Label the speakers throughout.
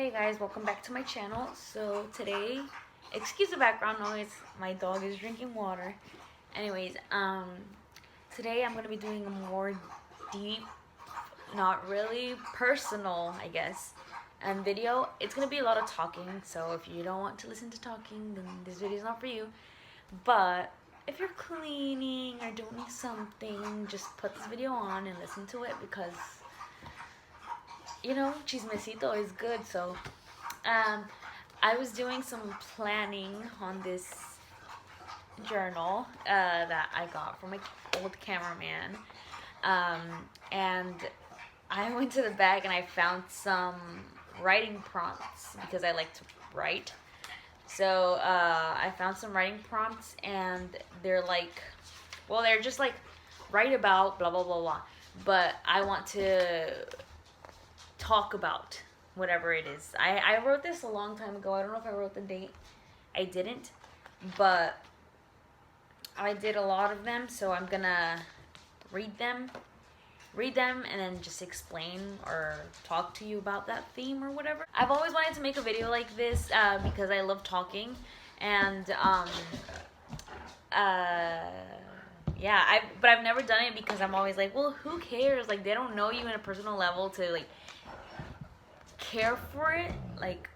Speaker 1: Hey guys, welcome back to my channel. So today, excuse the background noise, my dog is drinking water. Anyways, today I'm gonna be doing a more deep, not really personal, I guess, video. It's gonna be a lot of talking, so if you don't want to listen to talking, then this video is not for you. But if you're cleaning or doing something, just put this video on and listen to it because chismecito is good. So um, I was doing some planning on this journal that I got from my old cameraman. Um, and I went to the back and I found some writing prompts because I like to write. So I found some writing prompts and they're like, well, they're just like, write about blah, blah, blah, blah. But I want to talk about whatever it is. I wrote this a long time ago. I don't know if I wrote the date. I didn't. But I did a lot of them, so I'm gonna read them and then just explain or talk to you about that theme or whatever. I've always wanted to make a video like this because I love talking, and yeah, but I've never done it because I'm always like, well, who cares? Like, they don't know you in a personal level to like care for it. Like,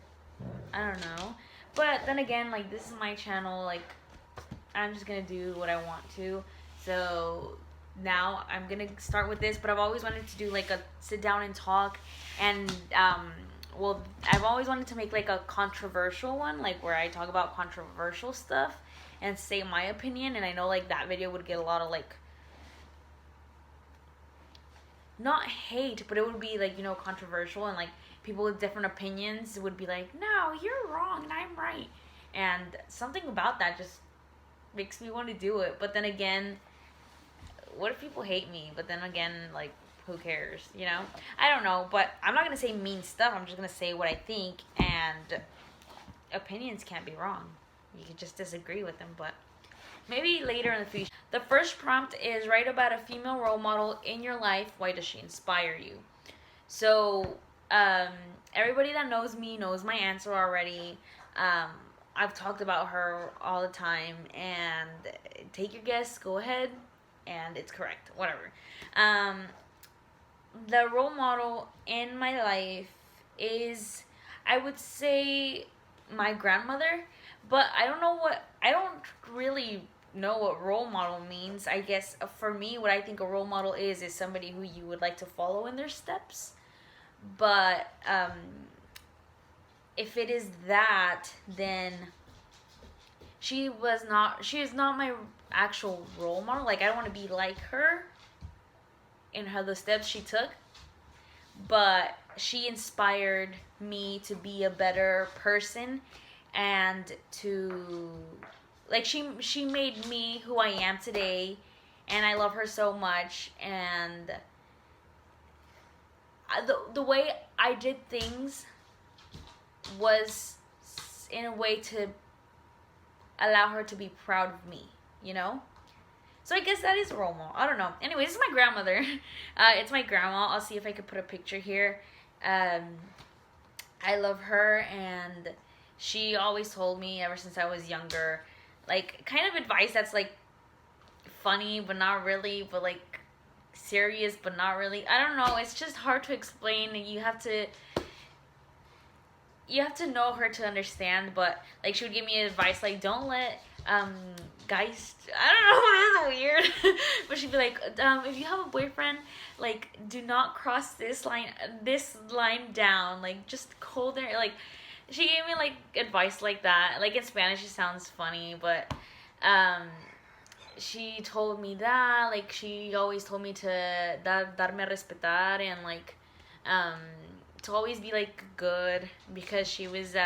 Speaker 1: I don't know. But then again, like, this is my channel. Like, I'm just gonna do what I want to. So now I'm gonna start with this. But I've always wanted to do like a sit down and talk, and well, I've always wanted to make like a controversial one, like where I talk about controversial stuff and say my opinion. And I know like that video would get a lot of like, not hate, but it would be like, controversial, and like people with different opinions would be like, no, you're wrong and I'm right. And something about that just makes me want to do it. But then again, what if people hate me? But then again, like, who cares, I don't know. But I'm not going to say mean stuff. I'm just going to say what I think, and opinions can't be wrong. You can just disagree with them, but maybe later in the future. The first prompt is, write about a female role model in your life. Why does she inspire you? So everybody that knows me knows my answer already. I've talked about her all the time, and take your guess, go ahead, and it's correct, whatever. The role model in my life is, I would say, my grandmother, but I don't really know what role model means. I guess for me, what I think a role model is somebody who you would like to follow in their steps. But if it is that, then she is not my actual role model. Like, I don't want to be like her in the steps she took, but she inspired me to be a better person, and to, like, she made me who I am today, and I love her so much. And the way I did things was in a way to allow her to be proud of me, So I guess that is a role model. I don't know. Anyway, this is my grandmother. It's my grandma. I'll see if I could put a picture here. I love her, and she always told me ever since I was younger, like, kind of advice that's like funny but not really, but like serious but not really. I don't know. It's just hard to explain. You have to know her to understand. But like, she would give me advice like, don't let guys, I don't know, it is weird. But she'd be like, if you have a boyfriend, like, do not cross this line down, like, just hold there. Like, she gave me like advice like that. Like, in Spanish it sounds funny, but she told me that, like, she always told me to darme a respetar, and like to always be like good, because she was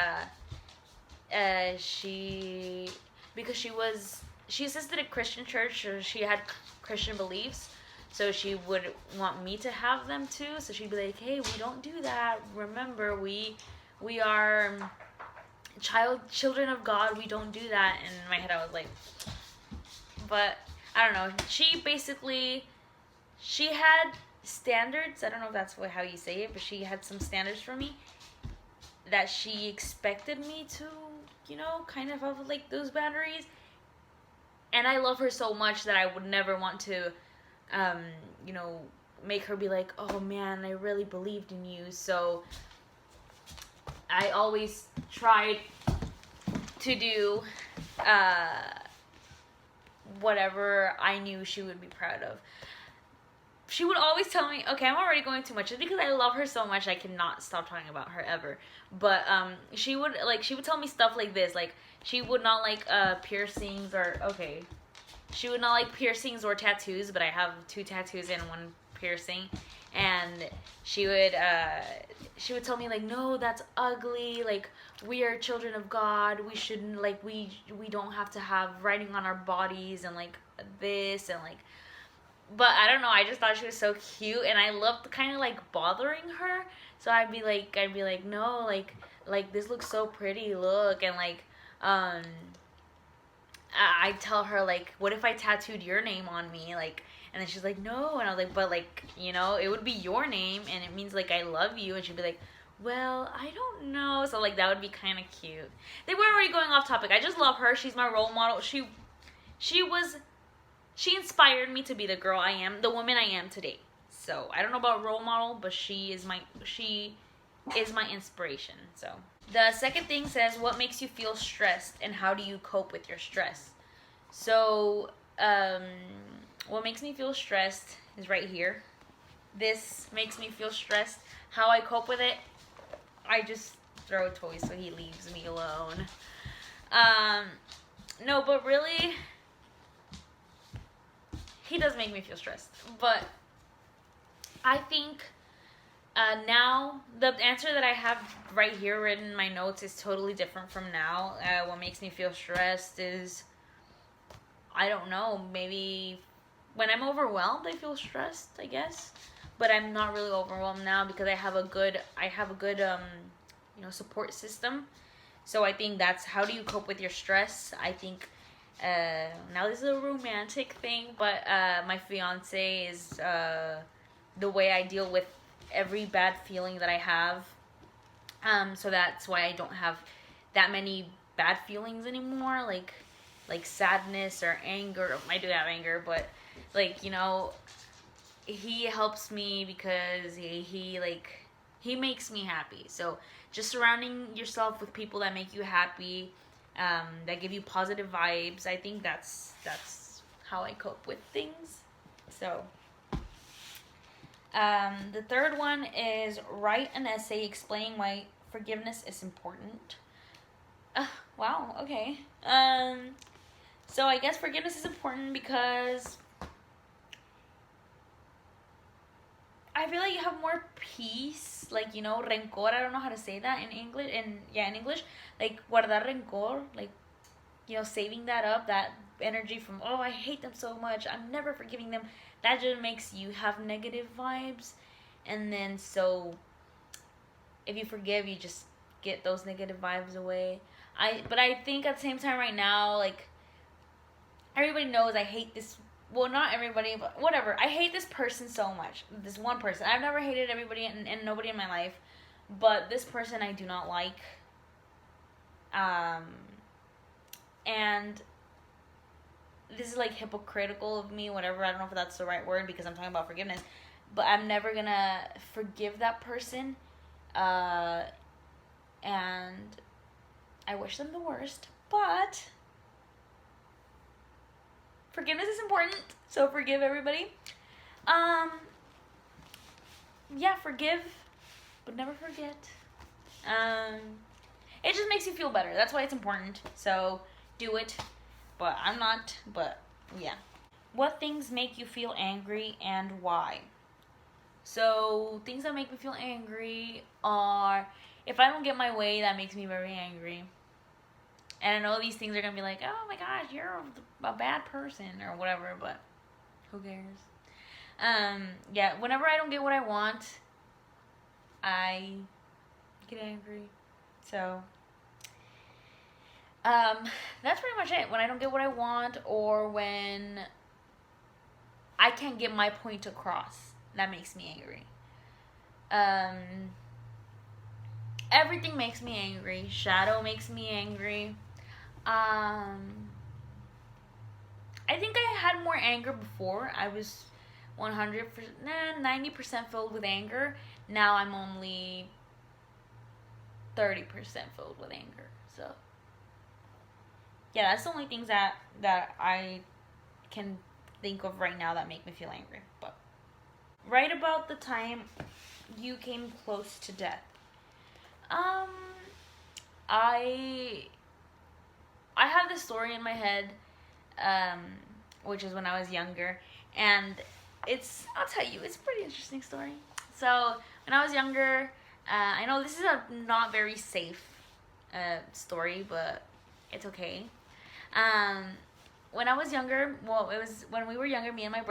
Speaker 1: she assisted a Christian church, so she had Christian beliefs, so she would want me to have them too. So she'd be like, hey, we don't do that, remember, we are children of God, we don't do that. And in my head I was like, but I don't know, she had standards. I don't know if that's how you say it, but she had some standards for me that she expected me to, you know, kind of have like those boundaries. And I love her so much that I would never want to, you know, make her be like, oh man, I really believed in you. So I always tried to do whatever I knew she would be proud of. She would always tell me, okay, I'm already going too much. It's because I love her so much I cannot stop talking about her ever. But she would tell me stuff like this. Like, she would not like piercings or, okay. She would not like piercings or tattoos, but I have 2 tattoos and 1 piercing. And she would tell me like, no, that's ugly. Like, we are children of God. We shouldn't, like, we don't have to have writing on our bodies and like this and like. But I don't know, I just thought she was so cute, and I loved kind of like bothering her. So I'd be like, no, like this looks so pretty, look, and like, I'd tell her like, what if I tattooed your name on me, like, and then she's like, no, and I was like, but like, you know, it would be your name, and it means like I love you, and she'd be like, well, I don't know, so like that would be kind of cute. They were already going off topic. I just love her. She's my role model. She inspired me to be the girl I am, the woman I am today. So I don't know about role model, but she is my inspiration. So the second thing says, what makes you feel stressed and how do you cope with your stress? So what makes me feel stressed is right here. This makes me feel stressed. How I cope with it, I just throw a toy so he leaves me alone. No, but really, he does make me feel stressed. But I think now the answer that I have right here written in my notes is totally different from now. What makes me feel stressed is, I don't know, maybe when I'm overwhelmed I feel stressed, I guess. But I'm not really overwhelmed now because I have a good you know, support system. So I think that's how do you cope with your stress. I think now this is a romantic thing, but my fiance is the way I deal with every bad feeling that I have. So that's why I don't have that many bad feelings anymore, like sadness or anger. I do have anger, but like, you know, he helps me because he makes me happy. So just surrounding yourself with people that make you happy, that give you positive vibes. I think that's how I cope with things. So the third one is write an essay explaining why forgiveness is important. Wow, okay. So I guess forgiveness is important because I feel like you have more peace, like, you know, rencor, I don't know how to say that in English, in English, like, guardar rencor, like, you know, saving that up, that energy from, oh, I hate them so much, I'm never forgiving them, that just makes you have negative vibes, and then, so, if you forgive, you just get those negative vibes away. But I think at the same time right now, like, everybody knows I hate this. Well, not everybody, but whatever. I hate this person so much. This one person. I've never hated everybody and nobody in my life. But this person I do not like. And this is like hypocritical of me, whatever. I don't know if that's the right word because I'm talking about forgiveness. But I'm never gonna forgive that person. And I wish them the worst. But forgiveness is important, so forgive everybody. Yeah, forgive, but never forget. It just makes you feel better. That's why it's important. So do it. But I'm not. But yeah. What things make you feel angry and why? So things that make me feel angry are if I don't get my way, that makes me very angry. And I know these things are going to be like, oh my gosh, you're a bad person or whatever, but who cares? Yeah, whenever I don't get what I want, I get angry. So, that's pretty much it. When I don't get what I want or when I can't get my point across, that makes me angry. Everything makes me angry. Shadow makes me angry. I think I had more anger before. I was 100%, 90% filled with anger. Now I'm only 30% filled with anger. So, yeah, that's the only things that I can think of right now that make me feel angry. But right about the time you came close to death, um, I I have this story in my head, um, which is when I was younger, and I'll tell you, it's a pretty interesting story. So when I was younger, I know this is a not very safe story, but it's okay. Um, when I was younger, well, it was when we were younger, me and my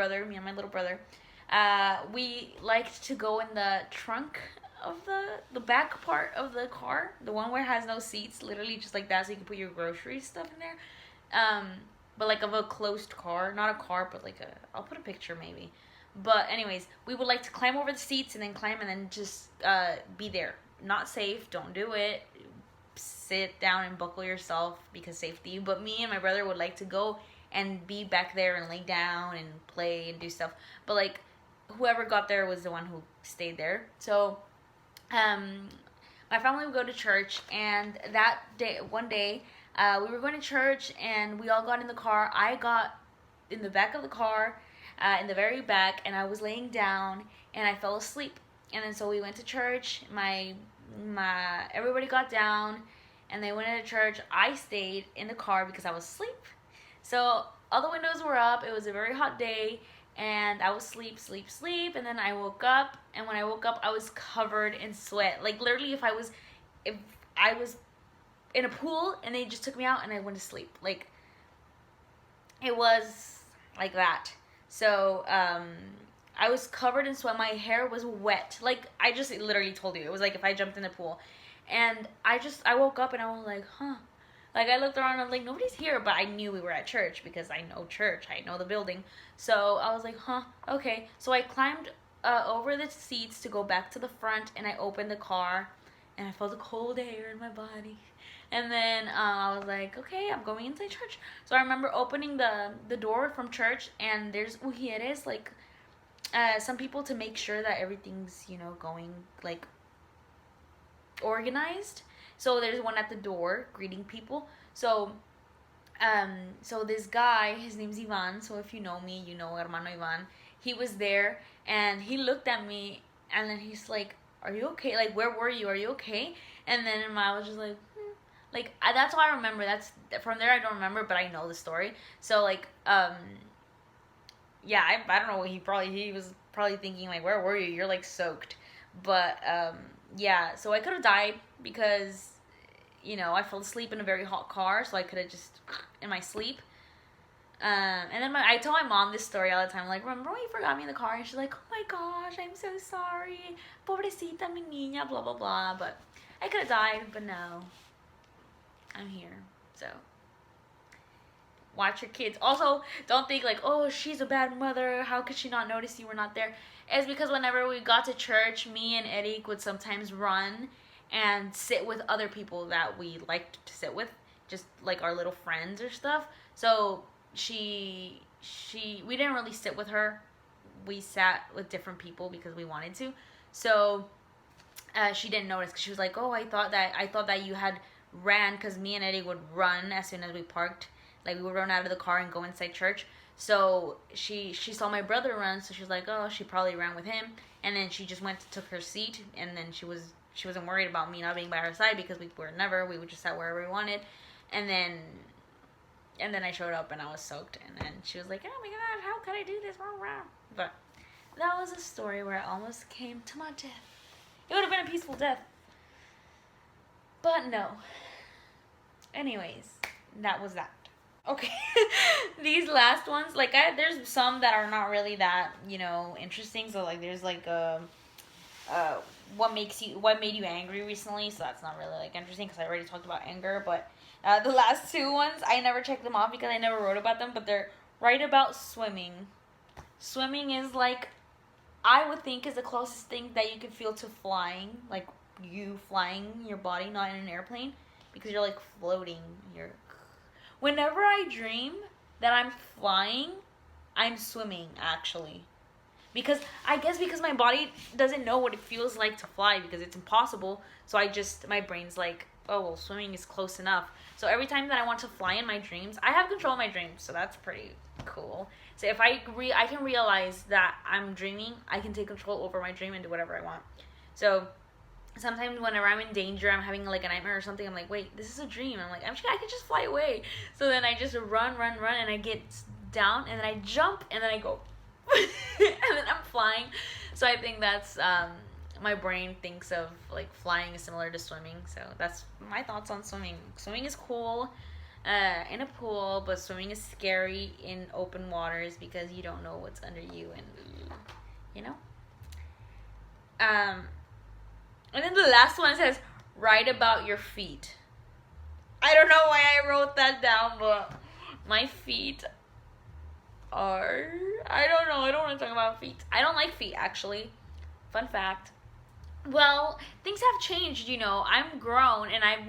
Speaker 1: little brother, we liked to go in the trunk of the back part of the car, the one where it has no seats, literally just like that, so you can put your grocery stuff in there. Um, but like of a closed car, not a car, but like a. I'll put a picture maybe. But anyways, we would like to climb over the seats and then climb and then just be there. Not safe. Don't do it. Sit down and buckle yourself because safety. But me and my brother would like to go and be back there and lay down and play and do stuff. But like whoever got there was the one who stayed there. So my family would go to church, and that day, one day, we were going to church and we all got in the car. I got in the back of the car, in the very back, and I was laying down and I fell asleep. And then so we went to church. My everybody got down and they went into church. I stayed in the car because I was asleep. So all the windows were up. It was a very hot day, and I was sleep, and then I woke up, and when I woke up, I was covered in sweat. Like literally, if I was in a pool and they just took me out and I went to sleep, like it was like that. So I was covered in sweat. My hair was wet. Like I just literally told you, it was like if I jumped in the pool, and I woke up and I was like, huh. Like, I looked around and I was like, nobody's here, but I knew we were at church because I know church. I know the building. So I was like, huh, okay. So I climbed over the seats to go back to the front, and I opened the car, and I felt the cold air in my body. And then I was like, okay, I'm going inside church. So I remember opening the door from church, and there's ujieres, like some people to make sure that everything's, going, like, organized. So there's one at the door greeting people. So so this guy, his name's Ivan. So if you know me, you know Hermano Ivan. He was there and he looked at me and then he's like, "Are you okay? Like, where were you? Are you okay?" And then I was just like, like that's all I remember. That's from there I don't remember, but I know the story. So like yeah, I don't know what he was probably thinking like, "Where were you? You're like soaked." But yeah, so I could have died because, I fell asleep in a very hot car, so I could have just in my sleep. And then I tell my mom this story all the time, like, remember when you forgot me in the car? And she's like, oh my gosh, I'm so sorry. Pobrecita mi niña, blah, blah, blah. But I could have died, but no. I'm here, so. Watch your kids. Also, don't think like, oh, she's a bad mother. How could she not notice you were not there? It's because whenever we got to church, me and Eric would sometimes run and sit with other people that we liked to sit with, just like our little friends or stuff. So we didn't really sit with her. We sat with different people because we wanted to. So she didn't notice because she was like, oh, I thought that you had ran, because me and Eddie would run as soon as we parked. Like, we would run out of the car and go inside church. So she saw my brother run, so she was like, oh, she probably ran with him. And then she just went to took her seat, and then she wasn't worried about me not being by her side because we would just sat wherever we wanted. And then I showed up and I was soaked, and then she was like, oh my god, how could I do this? But that was a story where I almost came to my death. It would have been a peaceful death, but no. Anyways, that was that. Okay, these last ones, like, there's some that are not really that, interesting. So like, there's like what made you angry recently. So that's not really like interesting because I already talked about anger. But the last two ones, I never checked them off because I never wrote about them. But they're right about swimming. Swimming is like, I would think, is the closest thing that you can feel to flying. Like, you flying your body, not in an airplane, because you're like floating. Whenever I dream that I'm flying, I'm swimming actually. Because I guess because my body doesn't know what it feels like to fly because it's impossible. So my brain's like, oh well, swimming is close enough. So every time that I want to fly in my dreams, I have control of my dreams. So that's pretty cool. So if I can realize that I'm dreaming, I can take control over my dream and do whatever I want. So sometimes whenever I'm in danger, I'm having like a nightmare or something, I'm like, wait, this is a dream. I'm like, I can just fly away. So then I just run, and I get down, and then I jump, and then I go. And then I'm flying. So I think that's my brain thinks of like flying is similar to swimming. So that's my thoughts on swimming. Swimming is cool in a pool, but swimming is scary in open waters because you don't know what's under you, and you know. And then the last one says, write about your feet. I don't know why I wrote that down, but my feet are... I don't know. I don't want to talk about feet. I don't like feet, actually. Fun fact. Well, things have changed, you know. I'm grown, and I've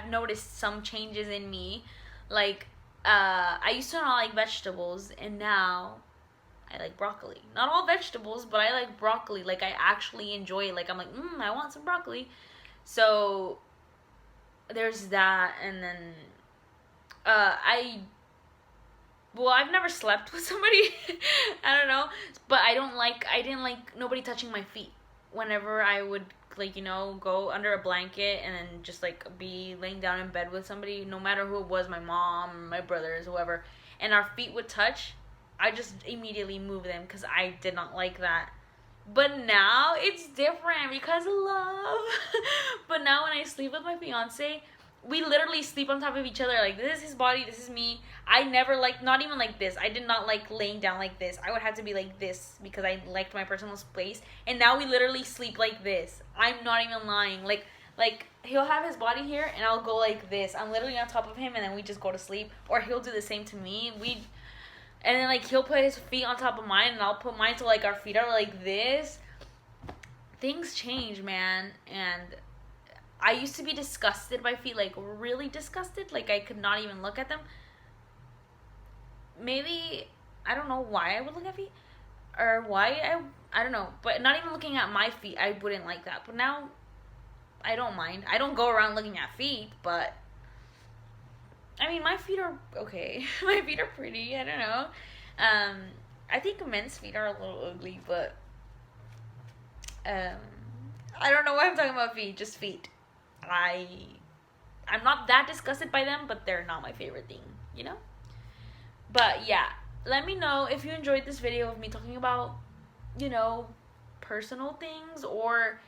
Speaker 1: noticed some changes in me. Like, I used to not like vegetables, and now I like broccoli. Not all vegetables, but I like broccoli. Like, I actually enjoy it. Like, I'm like, I want some broccoli. So, there's that. And then, I've never slept with somebody. I don't know. But I didn't like nobody touching my feet. Whenever I would, like, you know, go under a blanket and then just, like, be laying down in bed with somebody, no matter who it was, my mom, my brothers, whoever, and our feet would touch, I just immediately move them because I did not like that. But now it's different because of love. But now when I sleep with my fiance, we literally sleep on top of each other. Like, this is his body, this is me. I never liked, not even like this. I did not like laying down like this. I would have to be like this because I liked my personal space. And now we literally sleep like this. I'm not even lying. Like he'll have his body here and I'll go like this. I'm literally on top of him and then we just go to sleep. Or he'll do the same to me. And then, like, he'll put his feet on top of mine and I'll put mine so, like, our feet are like this. Things change, man. And I used to be disgusted by feet, like, really disgusted. Like, I could not even look at them. Maybe, I don't know why I would look at feet. Or why I don't know. But not even looking at my feet, I wouldn't like that. But now, I don't mind. I don't go around looking at feet, but... I mean, my feet are okay. My feet are pretty. I don't know. I think men's feet are a little ugly, but... I don't know why I'm talking about feet. Just feet. I'm not that disgusted by them, but they're not my favorite thing, you know? But yeah, let me know if you enjoyed this video of me talking about, you know, personal things or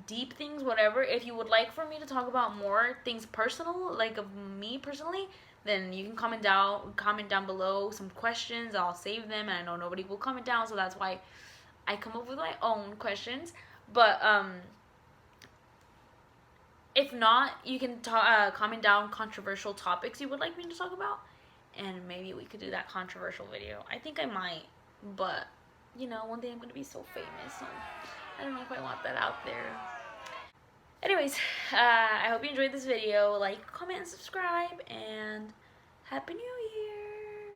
Speaker 1: deep things, whatever. If you would like for me to talk about more things personal, like of me personally, then you can comment down below some questions. I'll save them, and I know nobody will comment down, so that's why I come up with my own questions. But if not, you can comment down controversial topics you would like me to talk about, and maybe we could do that controversial video. I think I might, but you know, one day I'm gonna be so famous, so I don't know if I want that out there. Anyways, I hope you enjoyed this video. Like, comment, and subscribe, and Happy New Year!